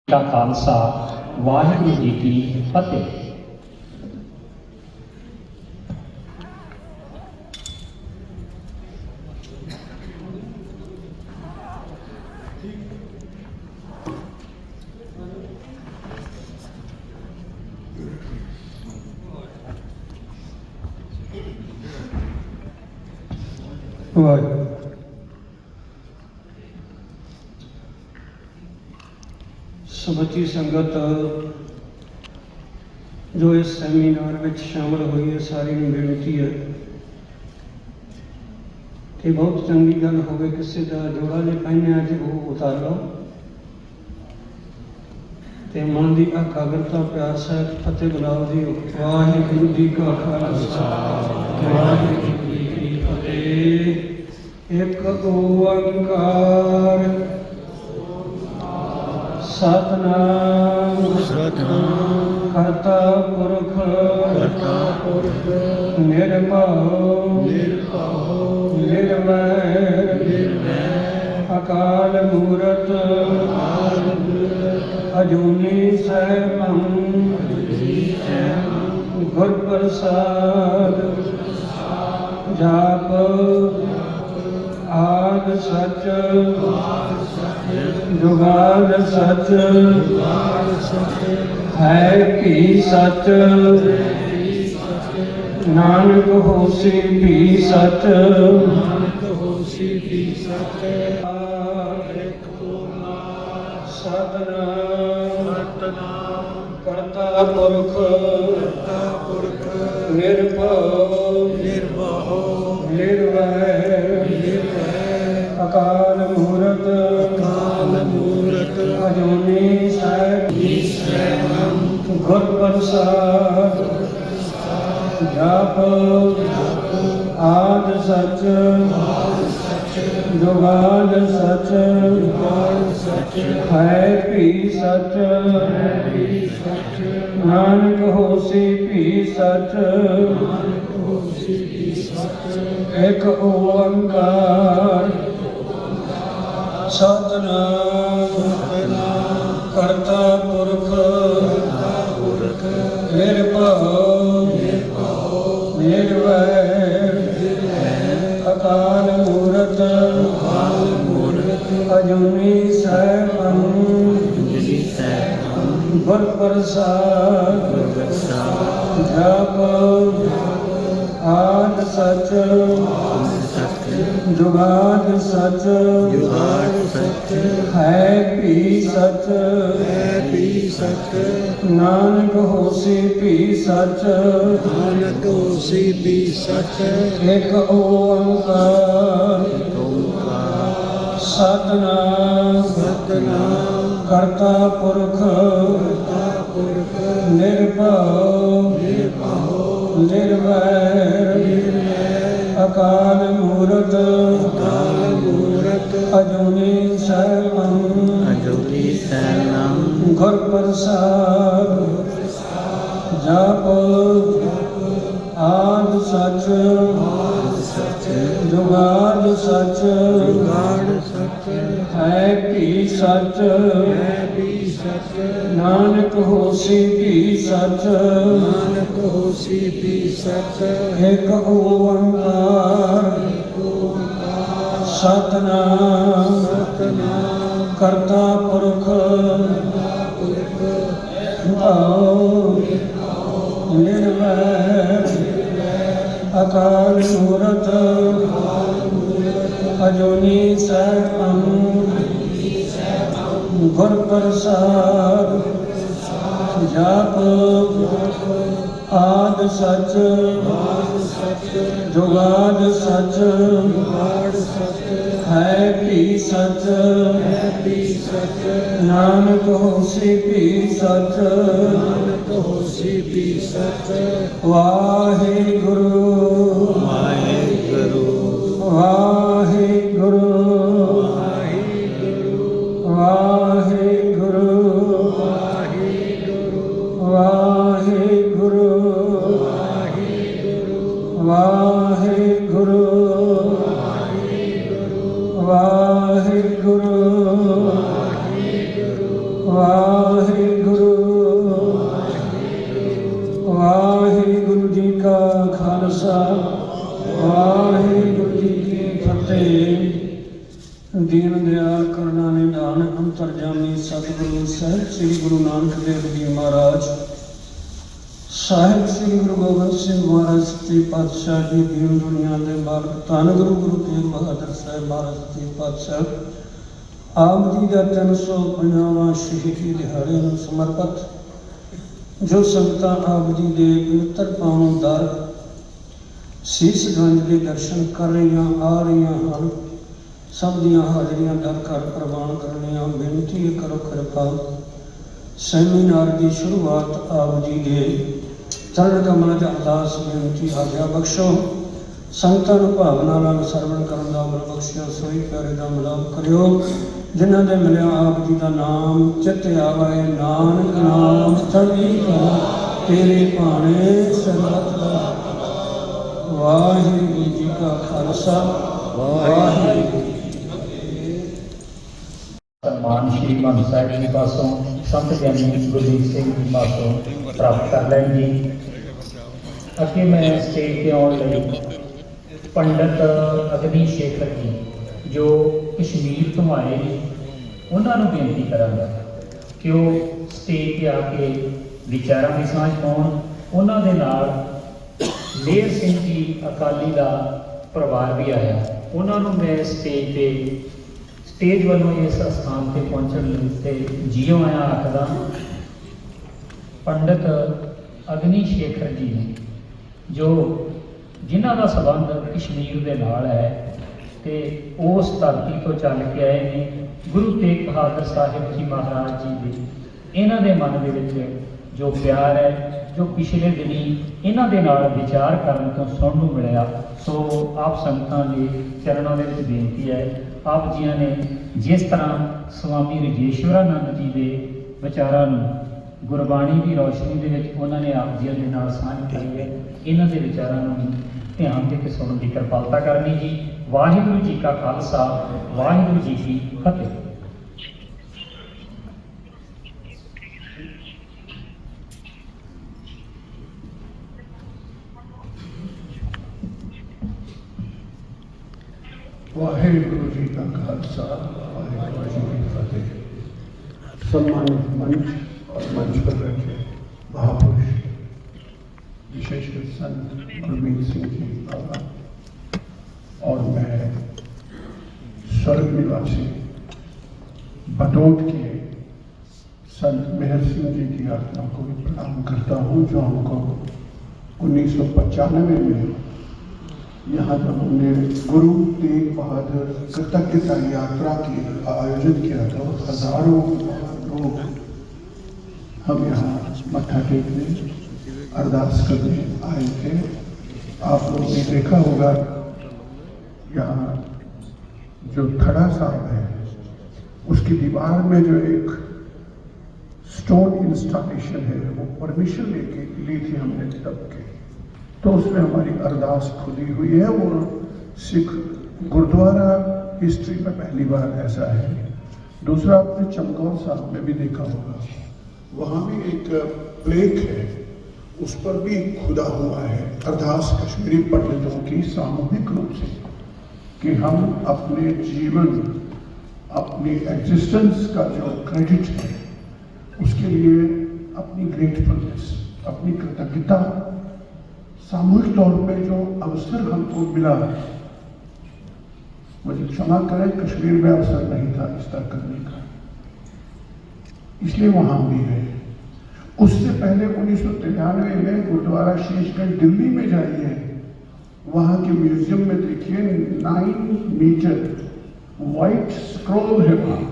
का खालसा वाहिगुरु जी की फतेह। वाहिगुरू समੁੱਚੀ संगत जो इस सैमीनार में शामिल हुई है, सारी ਨੂੰ बेनती है कि बहुत चंगी गल होवे किसी का जोड़ा जे पहने अज वो उतार लो ते मन की एकाग्रता प्यार सहित फतेह बुलाओ जी। वाहिगुरू जी का खालसा वाहिगुरू जी की फतेह। एक ओंकार सतनाम करता पुरख निर्भव निर्वैर अकाल मूरत अजूनी सैभं गुर प्रसाद जाप आद सच जुगाद सच है भी सच नानक होसी भी सच। सतनाम करता पुरख निर्भव निर्वैर अकाल मूरत अजूनी सैभं गुर प्रसाद जाप आद सच जुगाद सच है भी सच नानक होसी भी सच। एक ओंकार सतनाम करता पुरख निर्भव निर्वैर अकाल मूरत अजूनी सैभं गुर प्रसाद जाप आद सच जुगाद सच है भी सच नानक होसी भी सच। एक ओंकार सतनाम करता पुरख निर्भव निर्वैर अकाल मूरत अजूनी सैभं गुर प्रसाद जाप आद सच जुगाद सच है भी सच नानक होसी भी सच। एक ओंकार सतनाम करता पुरख निर्वैर अकाल मूरत अजूनी सैभं गुर प्रसाद जाप आद सच जुगाद सच है भी सच नानक होसी भी सच। वाहिगुरू वाहिगुरू वाहिगुरू वाहिगुरू वाहिगुरू वाहिगुरू वाहिगुरू वाहिगुरू वाहिगुरू दीन दयाल करना निधान अंतरजामी सतगुरु साहिब श्री गुरु नानक देव जी महाराज साहिब श्री गुरु गोबिंद सिंह महाराज सच्चे पातशाह जी दीन दुनिया के मालक धन गुरु गुरु तेग बहादुर साहब महाराज सच्चे पातशाह आप जी का 350वां शहीदी दिहाड़े में समर्पित जो संगतां आप जी के पवित्र पावन दर शीशगंज के दर्शन कर रही आ रही हैं सब दियां हाजरियां दर कर प्रवान करने बेनती करो कृपा सैमीनार की शुरुआत आप जी के चरण कमल च अरदास बेनती आज्ञा बख्शो संगतां नूं भावना नाल सरवण करन दा अमल बख्शियो सोई प्यारे दा मिलाप करियो जिन्हां दे मिलिया आप जी का नाम चित आवे नानक नाम चढ़ी कला तेरे भाणे सरबत वाहिगुरू जी का खालसा वाहिगुरू सम्मान श्री मान साहिब जी पासों संत ज्ञानी गुरदीप सिंह जी पासों प्राप्त कर लें जी। अगे मैं स्टेज पे आने लगी पंडित अग्नि शेखर जी जो कश्मीर तो आए ने उन्होंने बेनती करांगा कि वो स्टेज पे आके विचारां की सांझ पाउण। उन्होंने नाल मेहर सिंह जी अकाली का परिवार भी आया, उन्होंने मैं स्टेज वालों इस स्थान पर पहुँचने जियो आया आखदा। पंडित अग्नि शेखर जी ने जो जिन्हों का संबंध कश्मीर के नाल है ते उस धरती तो चल के आए ने गुरु तेग बहादुर साहिब जी महाराज जी के इन्हां दे मन दे विच जो प्यार है जो पिछले दिनी इन्हां दे नाल विचार करन तो सुनने नूं मिलिया। सो आप संगतां दे चरणों में बेनती है आप जियां ने जिस तरह स्वामी रजेश्वरानंद जी के विचारां गुरबाणी की रोशनी के उन्होंने आप जी के नाल साझ करी है। इन्हां दे विचारां नूं ध्यान दे के सुनने की कृपालता करनी जी। वाहिगुरू जी का खालसा वाहिगुरू जी की फतेह। वाहिगुरू जी का खालसा वाहिगुरू जी की फतेह। सम्मानित मंच और मंच पर बैठे महापुरुष विशेषकर संत गुरमीत सिंह जी बाबा और मैं स्वर्ग निवासी बटोट के संत मेहर सिंह जी की आत्मा को भी प्रणाम करता हूँ जो हमको 1995 में यहाँ जब हमने गुरु तेग बहादुर कृतज्ञता यात्रा की आयोजन किया तो हजारों लोग हम यहाँ मत्था टेकने अरदास करने आए थे। आप लोगों ने देखा होगा यहाँ जो खड़ा साहब है उसकी दीवार में जो एक स्टोन इंस्टॉलेशन है वो परमिशन लेके ली थी हमने तब के, तो उसमें हमारी अरदास खुली हुई है। वो सिख गुरुद्वारा हिस्ट्री में पहली बार ऐसा है। दूसरा आपने चमकौर साहब में भी देखा होगा, वहाँ भी एक प्लेट है उस पर भी खुदा हुआ है अरदास कश्मीरी पंडितों की सामूहिक रूप से कि हम अपने जीवन अपनी एग्जिस्टेंस का जो क्रेडिट है उसके लिए अपनी ग्रेटफुलनेस अपनी कृतज्ञता सामूहिक तौर पे जो अवसर हमको मिला, मुझे क्षमा करें कश्मीर में अवसर नहीं था इस तरह करने का, इसलिए वहां भी है। उससे पहले 1993 में गुरुद्वारा शीशगंज दिल्ली में जाइए, वहां के म्यूजियम में देखिए 9 मीटर व्हाइट स्क्रोल है, वहां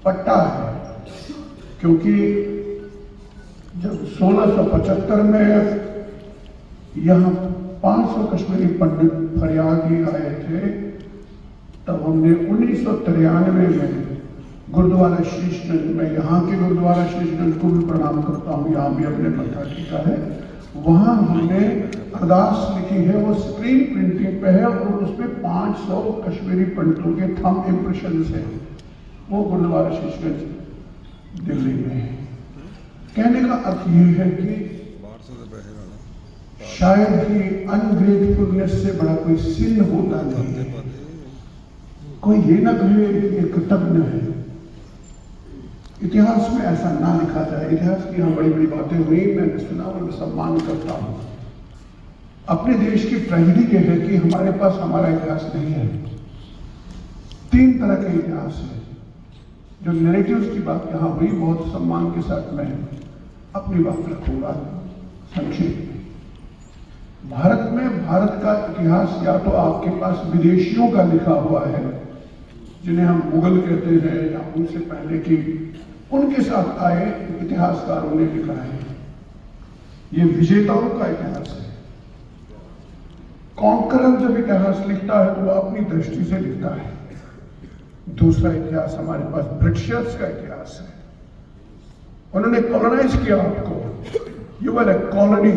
पट्टा है, क्योंकि जब 1675 में यहाँ 500 कश्मीरी पंडित फरियादी आए थे, तब हमने 1993 में गुरुद्वारा शीशगंज में, यहाँ के गुरुद्वारा शीशगंज को भी प्रणाम करता हूँ, यहाँ भी अपने मत्था टेका है, वहाँ हमने अरदास लिखी है, वो स्क्रीन प्रिंटिंग पे है और उसमें 500 कश्मीरी पंडितों के थंब इम्प्रेशन है, वो गुरुद्वारा शीशगंज दिल्ली में है। कहने का अर्थ ये है कि शायद ही अनग्रेटफुलनेस से बड़ा कोई सिन होता नहीं है। कोई ये ना कहे कि ये कृतज्ञ है। इतिहास में ऐसा ना लिखा जाए। इतिहास की यहाँ बड़ी बड़ी बातें हुई, मैंने सुना और मैं सम्मान करता हूँ। अपने देश की ट्रेजेडी ये है कि हमारे पास हमारा इतिहास नहीं है। 3 तरह के इतिहास है। जो नैरेटिव्स की बात यहाँ हुई, बहुत सम्मान के साथ मैं अपनी बात रखूंगा संक्षेप में। भारत में भारत का इतिहास या तो आपके पास विदेशियों का लिखा हुआ है, जिन्हें हम मुगल कहते हैं, या उनसे पहले की उनके साथ आए इतिहासकारों ने लिखा है। ये विजेताओं का इतिहास है। कॉन्करर जब इतिहास लिखता है तो वह अपनी दृष्टि से लिखता है। दूसरा इतिहास हमारे पास ब्रिटिशर्स का इतिहास है। उन्होंने कॉलोनाइज किया आपको। You were A colony.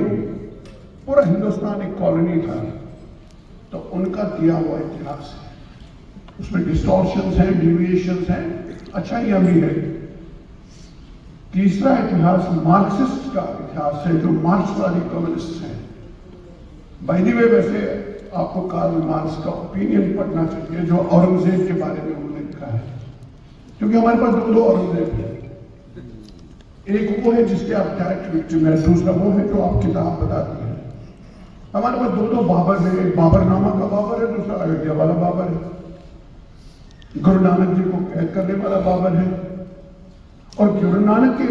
पूरा हिंदुस्तान एक कॉलोनी था, तो उनका दिया हुआ इतिहास है। उसमें डिस्टॉर्शंस हैं, डिविएशंस हैं, अच्छाइयां भी है। तीसरा इतिहास मार्क्सिस्ट का इतिहास है, जो मार्क्सवादी कम्युनिस्ट हैं। बाय द वे, वैसे आपको कार्ल मार्क्स का ओपिनियन पढ़ना चाहिए, जो औरंगजेब के बारे में उन्होंने लिखा है, क्योंकि हमारे पास 2 औरंगजेब हैं। एक वो है जिसके आप डायरेक्ट विक्टिम है, दूसरा वो है जो आप किताब बताती है। हमारे पास 2 बाबर है। एक बाबरनामा का बाबर है, दूसरा अयोध्या वाला बाबर है। गुरु नानक जी को कैद करने वाला बाबर है, और गुरु नानक के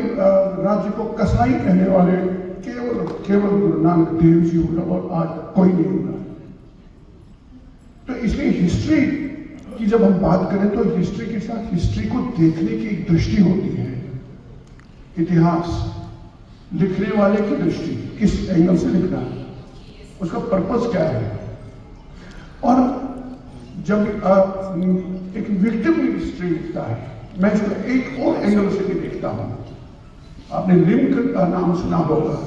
राज्य को कसाई कहने वाले केवल गुरु नानक देव जी होगा, और आज कोई नहीं होगा। तो इसलिए हिस्ट्री की जब हम बात करें तो हिस्ट्री के साथ हिस्ट्री को देखने की एक दृष्टि होती है। इतिहास लिखने वाले की दृष्टि, किस एंगल से लिखना है, उसका पर्पस क्या है। और जब एक विक्टिम हिस्ट्री लिखता है, मैं इसको एक और एंगल से भी देखता हूं। आपने लिंकन का नाम सुना होगा,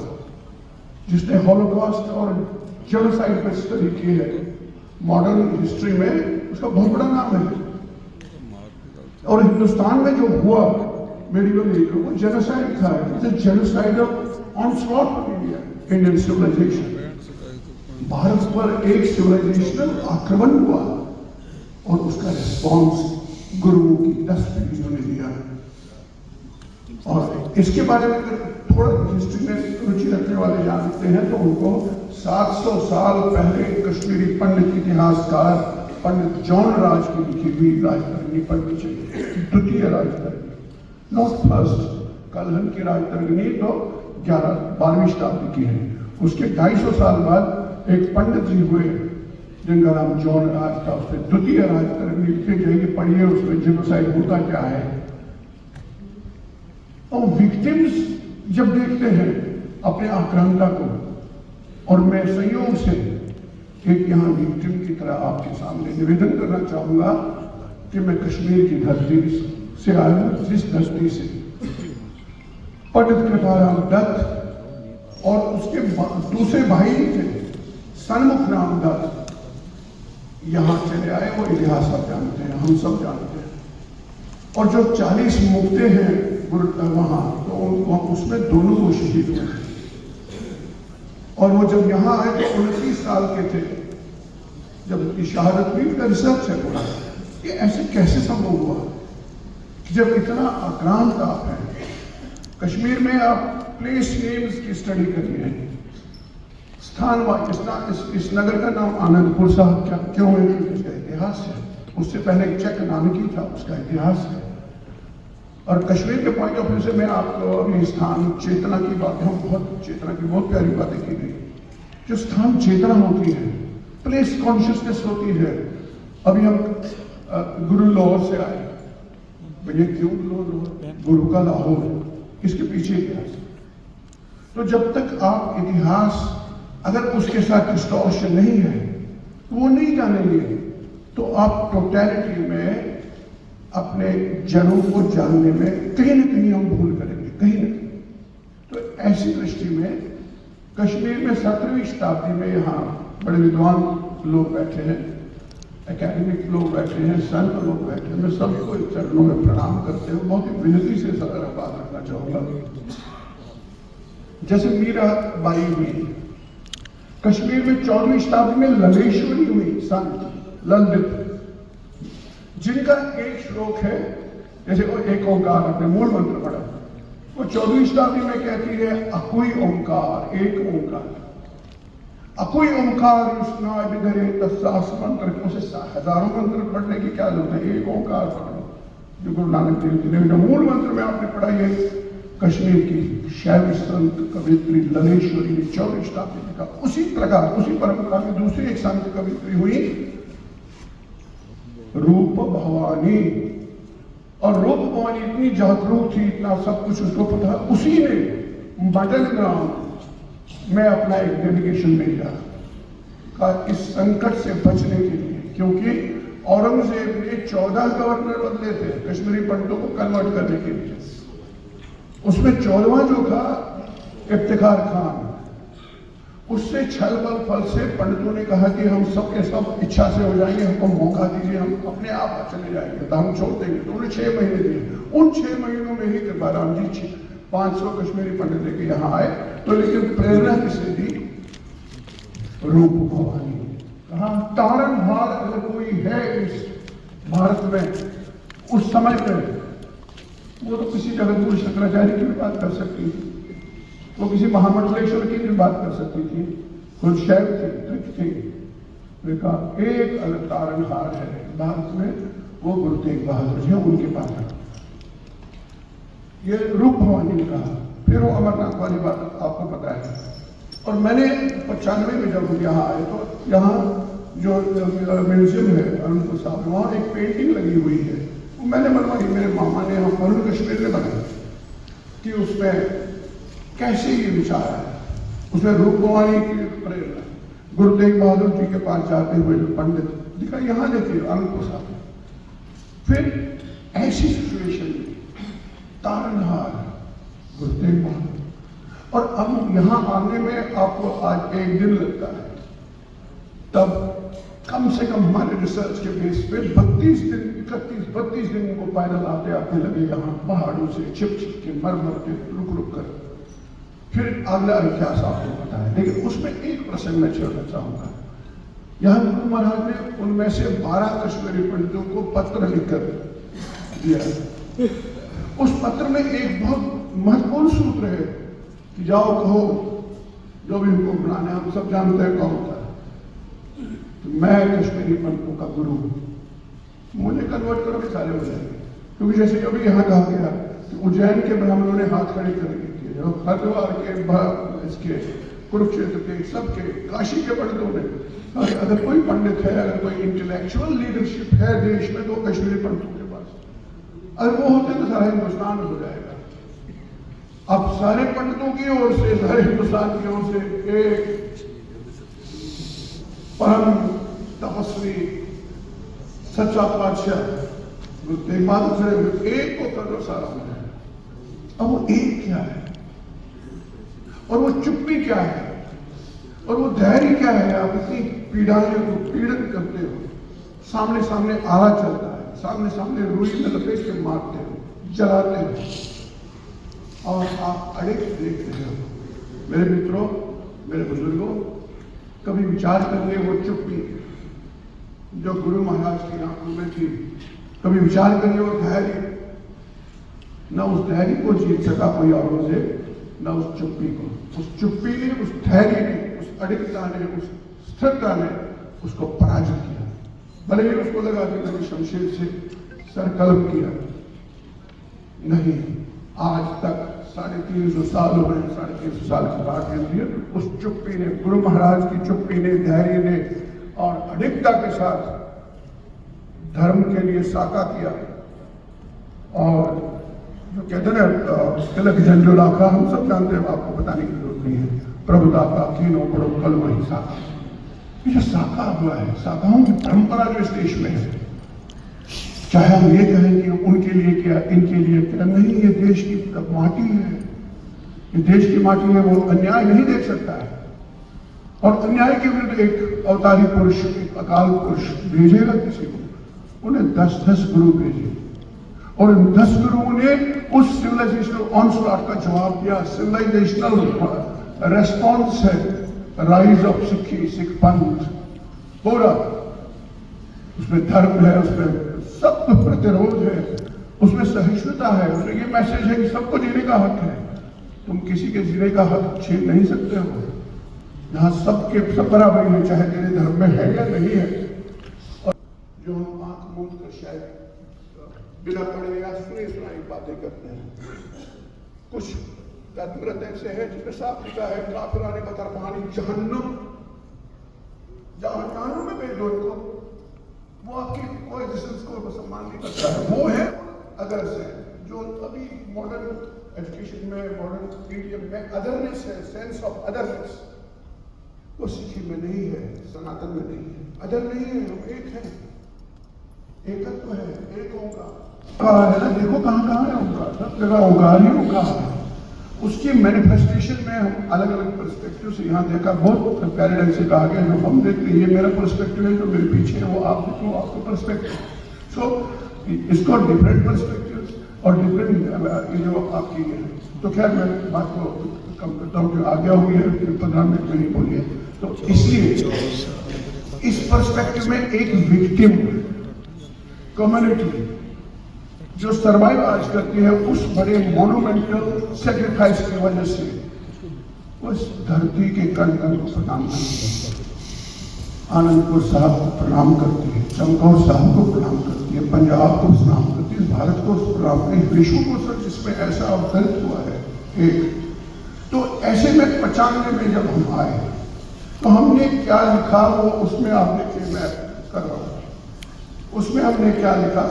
जिसने हॉलोकॉस्ट और जेनोसाइड पर स्टडी की है। मॉडर्न हिस्ट्री में उसका बहुत बड़ा नाम है। और हिंदुस्तान में जो हुआ मेडिवल एज में, वो जेनोसाइड था। Genocide of onslaught of India, Indian civilisation. Bharat पर एक सिविलाइजेशनल आक्रमण हुआ, और उसका रिस्पॉन्स गुरुओं की 10 पीढ़ियों ने दिया। और इसके बारे में अगर थोड़ा हिस्ट्री में रुचि रखने वाले जानते हैं तो उनको 700 साल पहले कश्मीरी पंडित इतिहासकार पंडित जॉन राज की लिखी हुई राजतरंगिणी पढ़नी चाहिए। द्वितीय राजतरंगिणी, नॉट फर्स्ट। कलहन की राजतरंगिणी तो 12वीं शताब्दी की है। उसके 250 साल बाद एक पंडित जी हुए जिनका नाम जॉन राज था, उसने द्वितीय राजतरंगिणी लिखी जाएगी, पढ़िए उसमें जेनोसाइड होता क्या है। और विक्टिम्स जब देखते हैं अपने आक्रांता को, और मैं संयोग से एक यहाँ विक्टिम की तरह आपके सामने निवेदन करना चाहूंगा कि मैं कश्मीर की धरती से आया हूं, जिस धरती से पंडित कृपाराम दत्त और उसके दूसरे भाई थे सन्मुख राम दत्त यहां चले आए। वो इतिहास आप जानते हैं, हम सब जानते हैं। और जो 40 मुक्ते हैं वहां, तो उसमें दोनों वो शहीद हुए। और वो जब यहाँ आए तो 29 साल के थे जब उनकी शहादत हुई। उनका रिसर्च है पूरा, ये ऐसे कैसे संभव हुआ कि जब इतना आक्रांत आप हैं। कश्मीर में आप प्लेस नेम्स की स्टडी करिए, स्थान। इस नगर का नाम आनंदपुर साहब क्यों है, उसका इतिहास है। उससे पहले चेक नानकी था, उसका इतिहास है। और कश्मीर के पॉइंट ऑफ व्यू से मैं आपको अभी स्थान चेतना की बात, हम बहुत चेतना की बहुत प्यारी बातें की गई। जो स्थान चेतना होती है, प्लेस कॉन्शियसनेस होती है। अभी हम गुरु लाहौर से आए, भैया क्यों गुरु का लाहौर, इसके पीछे इतिहास। तो जब तक आप इतिहास अगर उसके साथ डिस्टॉर्शन नहीं है, वो नहीं जानेंगे, तो आप टोटलिटी में अपने जड़ों को जानने में कहीं ना कहीं हम भूल करेंगे, कहीं ना कहीं। तो ऐसी दृष्टि में कश्मीर में 17वीं शताब्दी में यहाँ बड़े विद्वान लोग बैठे हैं, एकेडमिक लोग बैठे हैं, संत लोग बैठे हैं। मैं सबको चरणों में प्रणाम करते हुए बहुत ही विनती से सदर बात रखना चाहूंगा। जैसे मीरा बाई हुई कश्मीर में 14वीं शताब्दी में, ललेश्वरी हुई संत ललित, जिनका एक श्लोक है, जैसे वो एक ओंकार अपने मूल मंत्र पढ़ा, वो 14वीं शताब्दी में कहती है अकुई ओंकार, एक ओंकार। अकुई ओंकार युष्णाय विधरे तस्सास मंत्र, उसे हजारों मंत्र पढ़ने की क्या जरूरत है, एक ओंकार पढ़ लो जो गुरु नानक देव जी ने। मूल मंत्र में आपने पढ़ा है कश्मीर की शैव संत कवित्री ललेश्वरी ने 14वीं शताब्दी में लिखा। उसी प्रकार उसी परंपरा में दूसरी एक संत कवित्री हुई रूप भवानी, और रूप भवानी इतनी जागरूक थी, इतना सब कुछ उसको पता, उसी ने मडल ग्राम में अपना एक डेडिकेशन भेजा का इस संकट से बचने के लिए, क्योंकि औरंगजेब ने 14 गवर्नर बदले थे कश्मीरी पंडितों को कन्वर्ट करने के लिए। उसमें 14वां जो था इफ्तिखार खान, उससे छल बल फल से पंडितों ने कहा कि हम सब के सब इच्छा से हो जाएंगे, हमको मौका दीजिए, हम अपने आप चले जाएंगे, तो हम छोड़ देंगे। तो उन्होंने 6 महीने दिए। उन 6 महीनों में ही कृपाराम जी 500 कश्मीरी पंडित लेके यहाँ आए। तो लेकिन प्रेरणा किसे दी? रूप भवानी। कहा तारणहार अगर कोई है इस भारत में उस समय में, वो तो किसी जगतगुरु शंकराचार्य की भी बात कर सकती थी, वो किसी महामंडलेश्वर की भी बात कर सकती थी, खुद शैव थी। देखा एक अलग तारणहार है भारत में, वो गुरु तेग बहादुर जी, उनके पास है। ये रूप भवानी ने कहा। फिर वो अमरनाथ वाली बात आपको पता है। और मैंने 95 में जब यहाँ आए तो यहाँ जो म्यूजियम है अनंतपुर साहब, वहाँ एक पेंटिंग लगी हुई है, वो मैंने बनवाई, मेरे मामा ने हम अरुण कश्मीर ने बनाई, कि उसमें कैसे ये विचार है। उसमें रूप भवानी की प्रेरणा, गुरु तेग बहादुर जी के पास जाते हुए जो पंडित दिखा, यहाँ देखिए अनंतपुर साहब। फिर ऐसी सिचुएशन में तारणहार गुरु तेग बहादुर, और अब यहाँ आने में आपको आज 1 दिन लगता है, तब कम से कम हमारे रिसर्च के बेस पे 32 दिन को पैदल आते आते लगे यहाँ, पहाड़ों से छिप के मर के रुक कर। फिर अगला इतिहास आपको पता है, लेकिन उसमें एक प्रसंग मैं छेड़ना चाहूंगा। यहाँ गुरु महाराज ने उनमें से 12 कश्मीरी पंडितों को पत्र लिखकर दिया। उस पत्र में एक बहुत महत्वपूर्ण सूत्र है कि जाओ कहो जो भी उनको बुलाना है, हम सब जानते हैं कौन था, तो मैं कश्मीरी पंडितों का गुरु हूं, मुझे कन्वर्ट करो, सारे हो जाएंगे। क्योंकि जैसे अभी यहाँ कहा गया कि उज्जैन के ब्राह्मणों ने हाथ खड़े करके किए, हरिद्वार के इसके कुरुक्षेत्र के सबके, काशी के पंडितों ने, अगर कोई पंडित है, अगर कोई इंटेलेक्चुअल लीडरशिप है देश में, तो कश्मीरी पंडितों के पास, अगर वो होते तो सारा हिंदुस्तान हो जाएगा। अब सारे पंडितों की ओर से, सारे हिंदुस्तान की ओर से एक परम तपस्वी सच्चा पातशाह गुरु तेग बहादुर से एक को कर दो, सारा हो जाए। अब वो एक क्या है, और वो चुप्पी क्या है, और वो धैर्य क्या है? आप इतनी पीड़न करते हो, सामने सामने आला चलता है, सामने सामने रुई में लपेट के मारते हो, जलाते हो, और आप अड़े देख रहे हो। मेरे मित्रों, मेरे बुजुर्गों, कभी विचार करिए वो चुप्पी जो गुरु महाराज की आंखों में थी, कभी विचार करिए वो धैर्य, न उस धैर्य को जीत सका कोई औरंगजेब, न उस चुप्पी को। उस चुप्पी ने, उस धैर्य ने, उस अडिगता ने, उस स्थिरता ने उसको पराजित किया। भले ही उसको लगा कि मैंने शमशीर से सरकलम किया, नहीं, आज तक 350 साल हो गए, 350 साल की बात है। उस चुप्पी ने, गुरु महाराज की चुप्पी ने, धैर्य ने और अडिगता के साथ धर्म के लिए साका किया। और जो कहते हैं ना, तिलक झंडो लाखा, हम सब जानते हैं, आपको बताने की जरूरत नहीं है। प्रभुता का कीनो पड़ो कल वही साका, ये जो साका हुआ है, साकाओं की परंपरा जो इस देश में है, चाहे हम ये कहें कि उनके लिए क्या, इनके लिए क्या, नहीं, ये देश की माटी है, ये देश की माटी है, वो अन्याय नहीं देख सकता है। और अन्याय के विरुद्ध एक अवतारी पुरुष, एक अकाल पुरुष भेजेगा किसी को। उन्हें 10-10 गुरु भेजे, और इन 10 गुरुओं ने उस सिविलाइजेशनल ऑनस्लॉट का जवाब दिया। सिविलाइजेशनल रेस्पॉन्स है राइज ऑफ सिख पंथ, पूरा उसमें धर्म है, उसमें सब प्रतिरोध है, उसमें सहिष्णुता है, उसमें ये मैसेज है कि सबको जीने का हक है, तुम किसी के जीने का हक छीन नहीं सकते हो। यहाँ सबके सब बराबर है, चाहे तेरे धर्म में है या नहीं है। और जो हम आंख मूंद कर शायद बिना पढ़े या सुनी सुनाई बातें करते हैं, कुछ धर्मग्रंथ ऐसे हैं जिसमें साफ लिखा है काफिराने बतरफानी जहन्नुम, जहन्नुम में भेज दो इनको, वो आपकी कोई एग्जिस्टेंस को सम्मान नहीं करता है। वो है अदर से, जो अभी मॉडर्न एजुकेशन में, मॉडर्न मीडियम में अदरनेस है, सेंस ऑफ अदरनेस, वो सिखी में नहीं है, सनातन में नहीं है। अदर नहीं है, हम एक हैं, एकत्व है, एक ओंकार है ना। देखो कहाँ कहाँ है ओंकार, सब जगह ओंकार ही ओंकार है। उसकी मैनिफेस्टेशन में हम अलग अलग पर्सपेक्टिव से यहाँ देखा, बहुत प्यारे ढंग से कहा गया, जो हम देखते हैं ये मेरा पर्सपेक्टिव है, जो मेरे पीछे है वो आप देखो आपका पर्सपेक्टिव। सो इसको डिफरेंट पर्सपेक्टिव और डिफरेंट ये जो आपकी है। तो खैर मैं बात को कम करता हूँ, जो आज्ञा हुई है 15 मिनट में नहीं बोलिए। तो इसलिए इस पर्सपेक्टिव में एक विक्टिम कम्युनिटी जो सरवाइव आज करती है उस बड़े मोनूमेंटल सेक्रीफाइस की वजह से उस धरती के कण कण को प्रणाम करती है। आनंदपुर साहब को प्रणाम करती है, चमकौर साहब को प्रणाम करती है, पंजाब को प्रणाम करती है, भारत को प्रणाम करती है, विश्व को सर जिसमें ऐसा अवतरित हुआ है एक। तो ऐसे में 95 में जब हम आए तो हमने क्या लिखा वो उसमें आप देखिए, मैं कर रहा हूँ, उसमें हमने क्या लिखा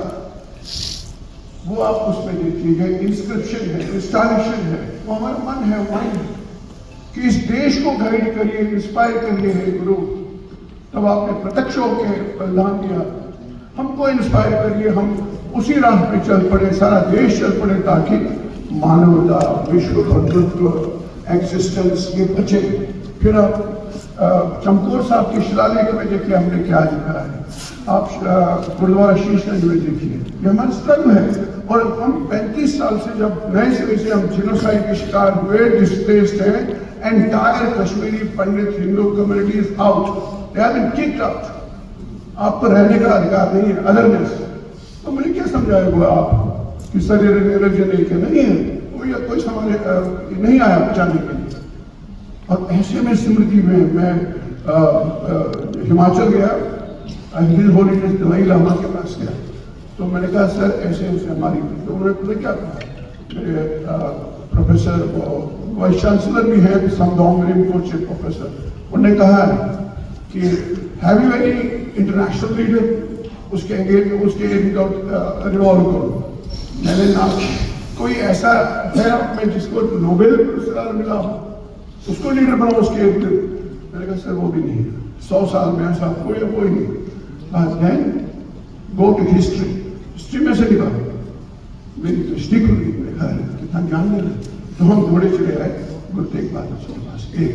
वो आप उसमें देखिएगा। इंस्क्रिप्शन है, इंस्टॉलेशन है, वो हमारा मन है, माइंड कि इस देश को गाइड करिए, इंस्पायर करिए है गुरु। तब आपने प्रत्यक्ष होकर बलिदान दिया, हमको इंस्पायर करिए, हम उसी राह पे चल पड़े, सारा देश चल पड़े, ताकि मानवता, विश्व बंधुत्व, एग्जिस्टेंस ये बचे। फिर आप चमकौर साहब के शिलालेख में देखिए हमने क्या लिखा है, आप गुरुद्वारा शीशगंज में देखिए, ये हमारा स्ट्रगल है। और हम 35 साल से जब नए सिरे से हम जिनोसाइड के शिकार हुए, डिस्प्लेस्ड है, entire Kashmiri Pandit Hindu community is out, they have been kicked out. आपको रहने का अधिकार नहीं है, अदरनेस। तो मुझे क्या समझाएगा आप कि सर ये रिलीजन एक नहीं है, कोई हमारे नहीं आया बचाने के लिए। और ऐसे में स्मृति में मैं हिमाचल गया, हिज होलीनेस दलाई लामा के पास गया, तो मैंने कहा सर ऐसे ऐसे हमारी, तो उन्होंने क्या कहा, मेरे प्रोफेसर वाइस चांसलर भी है समदाओ रिम्पोचे प्रोफेसर, उन्होंने कहा कि have you any international leader उसके रिवॉल्व करो। मैंने ना कोई ऐसा है मैं जिसको नोबेल पुरस्कार मिला उसको लीडर बनाओ उसके इर्द। मैंने कहा सर वो भी नहीं, 100 साल में ऐसा कोई नहीं। Then go to history, history में से निकाल, मेरी तो हिस्ट्री खुल गई, देखा है कितना ज्ञान मिला। तो हम घोड़े चले आए गुरु तेग बहादुर जी के पास। एक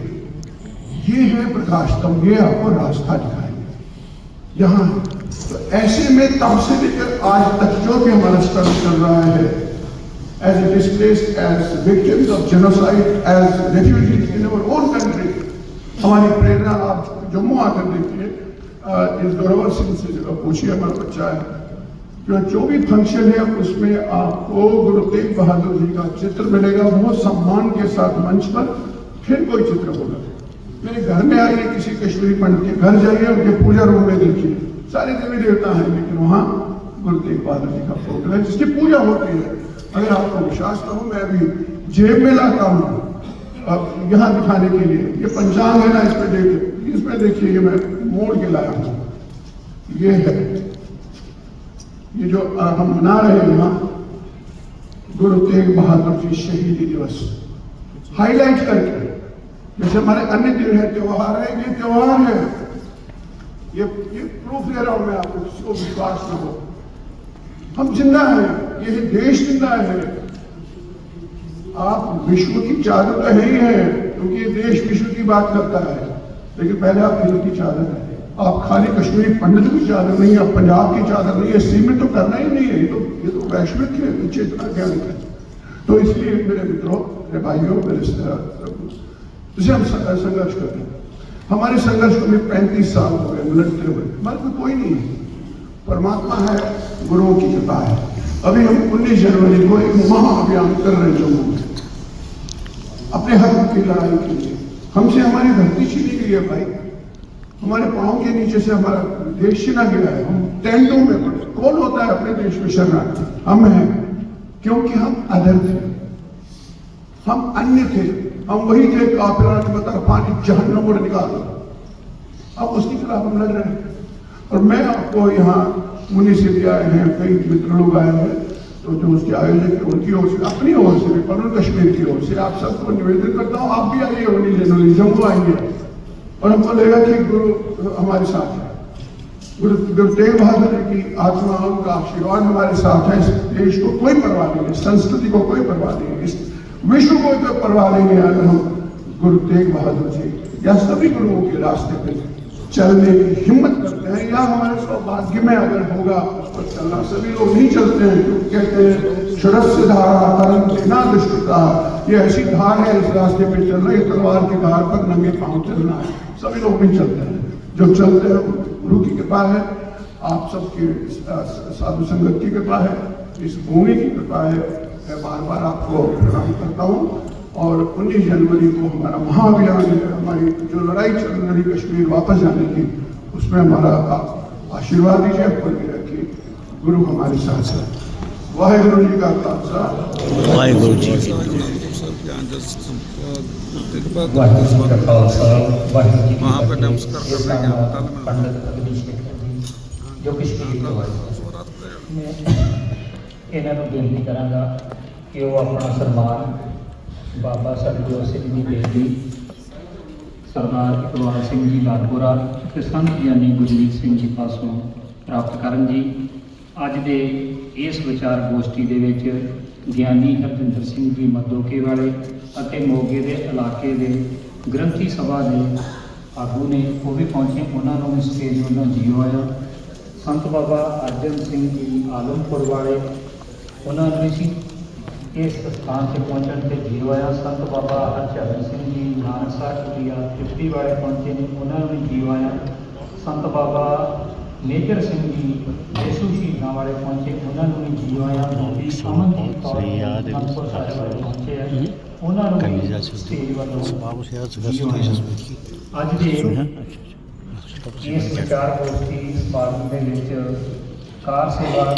ये है प्रकाश स्तंभ, ये आपको रास्ता दिखाएंगे यहाँ। तो ऐसे में तब से लेकर आज तक जो भी हमारा स्ट्रगल चल रहा है, as displaced, as victims of genocide, as refugees in our own country, हमारी प्रेरणा आप जम्मू आकर देखिए, इस जोरावर सिंह से पूछिए, हमारा बच्चा है, जो भी फंक्शन है उसमें आपको गुरु तेग बहादुर जी का चित्र मिलेगा, वो सम्मान के साथ मंच पर। फिर कोई चित्र होगा, मेरे घर में आइए, किसी कश्मीरी पंडित के घर जाइए, उनके पूजा रूम में देखिए, सारे देवी देवता हैं, लेकिन वहाँ गुरु तेग बहादुर जी का फोटो है जिसकी पूजा होती है। अगर आपको विश्वास न हो, मैं अभी जेब में लाता हूँ अब यहाँ दिखाने के लिए, ये पंचांग है ना, इसमें देखिए, ये मैं मोड़ के लाया हूँ। ये है, ये जो हम मना रहे हैं यहाँ गुरु तेग बहादुर जी शहीदी दिवस, हाईलाइट करके, जैसे हमारे अन्य दिन है, त्योहार है, ये त्योहार है, ये प्रूफ दे रहा हूं मैं आपको, जिसको विश्वास न हो। हम जिंदा हैं, ये देश जिंदा है। आप विश्व की चादर तो है ही है, क्योंकि ये देश विश्व की बात करता है, लेकिन पहले आप दिल की चादर है। आप खाली कश्मीरी पंडित की चादर नहीं, आप पंजाब की चादर नहीं है, सीमित तो करना ही नहीं है, ये तो वैश्विक है, चेतना क्या है। तो इसलिए मेरे मित्रों, मेरे भाइयों, जिसे हम संघर्ष करते हैं, हमारे संघर्ष को भी 35 साल हो गए लड़ते हुए, हमारे कोई नहीं है। परमात्मा है, गुरुओं की कृपा है। अभी हम 19 जनवरी को एक महाअभियान कर रहे हैं जम्मू में, अपने हक की लड़ाई के लिए। हमसे हमारी धरती छीनी गई है भाई, हमारे पाँव के नीचे से हमारा देश छीना गया है। हम टेंटों में पड़े। कौन होता है अपने देश में शरणार्थी? हम हैं, क्योंकि हम अदर थे, हम अन्य थे, हम वही थे काफिरा ने बता पानी जहन्नम में निकाल दो। अब उसके खिलाफ हम लड़ रहे हैं। और मैं आपको यहाँ मुनि से भी आए हैं, कई मित्र लोग आए हैं, तो जो उसके आयोजक उनकी ओर से, अपनी ओर से भी, पनवेल कश्मीर की ओर से आप सबको निवेदन करता हूँ, आप भी आइए 19 जनवरी जम्मू आइए और हमको लगेगा कि गुरु हमारे साथ है। गुरु तेग बहादुर की आत्मा, उनका आशीर्वाद हमारे साथ है। इस देश को कोई परवाह नहीं है, संस्कृति को कोई परवाह नहीं है, इस विश्व को कोई परवाह नहीं है। अगर हम गुरु तेग बहादुर जी या सभी गुरुओं के रास्ते पे चलने की हिम्मत करते हैं, या हमारे सौभाग्य में अगर होगा उस पर चलना। सभी लोग नहीं चलते हैं, क्योंकि कहते हैं षडस्य धारा तरम देना दुष्टता, ये ऐसी धार है, इस रास्ते पे चलना, ये तलवार की धार पर नंगे पांव चलना है। सभी लोग नहीं चलते हैं, जो चलते हैं गुरु की कृपा है, आप सबकी साधु संगत की कृपा है, इस भूमि की कृपा है। मैं बार बार आपको प्रणाम करता हूँ। और 19 जनवरी को हमारा महाअभियान है, हमारी जो लड़ाई चल रही कश्मीर वापस जाने की, उसमें हमारा आप आशीर्वाद दीजिए, ऊपर भी रखिए। गुरु हमारे साथ है। वाहेगुरु जी का खालसा, वाहेगुरु जी की वाहिगुरू जी का खालसा, वाहिगुरू जी की वहाँ पे फतेह। नमस्कार इस करने के नाम होटल में। पंडित अग्नि शेखर जी जो कश्मीर ਤੋਂ ਆਏ। ਮੈਂ ਇਹਨਾਂ ਨੂੰ ਬੇਨਤੀ ਕਰਾਂਗਾ ਕਿ ਉਹ ਆਪਣਾ ਸਨਮਾਨ ਬਾਬਾ ਸਰਬਜੋਤ ਸਿੰਘ ਜੀ ਬੇਦੀ, ਸਰਦਾਰ ਇਕਬਾਲ ਸਿੰਘ ਜੀ ਲਾਡਪੁਰਾ ਤੇ ਸੰਤ ਗਿਆਨੀ ਗੁਰਮੀਤ ਸਿੰਘ ਜੀ ਪਾਸੋਂ ਪ੍ਰਾਪਤ ਕਰਨ ਜੀ। ਅੱਜ ਦੇ ਇਸ ਵਿਚਾਰ ਗੋਸ਼ਟੀ ਦੇ ਵਿੱਚ ਗਿਆਨੀ ਹਰਜਿੰਦਰ ਸਿੰਘ ਜੀ ਮੱਦੋਕੇ ਵਾਲੇ ਅਤੇ ਮੋਗੇ ਦੇ ਇਲਾਕੇ ਦੇ ਗ੍ਰੰਥੀ ਸਭਾ ਦੇ ਆਗੂ ਨੇ, ਉਹ ਵੀ ਪਹੁੰਚੇ। ਉਹਨਾਂ ਨੂੰ ਸਟੇਜ ਵੱਲੋਂ ਜੀਓ ਆਇਆ। ਸੰਤ ਬਾਬਾ ਅਰਜਨ ਸਿੰਘ ਜੀ ਆਲਮਪੁਰ ਵਾਲੇ, ਉਹਨਾਂ ਨੂੰ ਸੀ ਇਸ ਸਥਾਨ ਤੇ ਪਹੁੰਚਣ ਤੇ ਜੀਓ ਆਇਆ। ਸੰਤ ਬਾਬਾ ਹਰਚਰਨ ਸਿੰਘ ਜੀ ਨਾਨਕਸਰ ਕੁਟੀਆ ਤਿੱਬੀ ਵਾਲੇ ਪਹੁੰਚੇ ਨੇ, ਉਹਨਾਂ ਨੂੰ ਵੀ ਜੀਓ ਆਇਆ। ਸੰਤ ਬਾਬਾ ਮੇਜਰ ਸਿੰਘ ਜੀ ਯੇਸ਼ੂ ਸ਼ਹੀਦਾਂ ਵਾਲੇ ਪਹੁੰਚੇ, ਉਹਨਾਂ ਨੂੰ ਵੀ ਜੀਓ ਆਇਆ। ਬੀਬੀ ਅਮਨਦੀਪ ਕੌਰ ਅਨੰਦਪੁਰ ਸਾਹਿਬ ਵਾਲੇ ਪਹੁੰਚੇ ਆ, ਉਹਨਾਂ ਨੂੰ ਵੀ ਸਟੇਜ ਵੱਲੋਂ ਜੀਓ ਆਇਆ। ਅੱਜ ਦੇ ਇਸ ਵਿਚਾਰ ਗੋਸ਼ਟੀ ਸਮਾਗਮ ਦੇ ਵਿੱਚ ਕਾਰ ਸੇਵਾ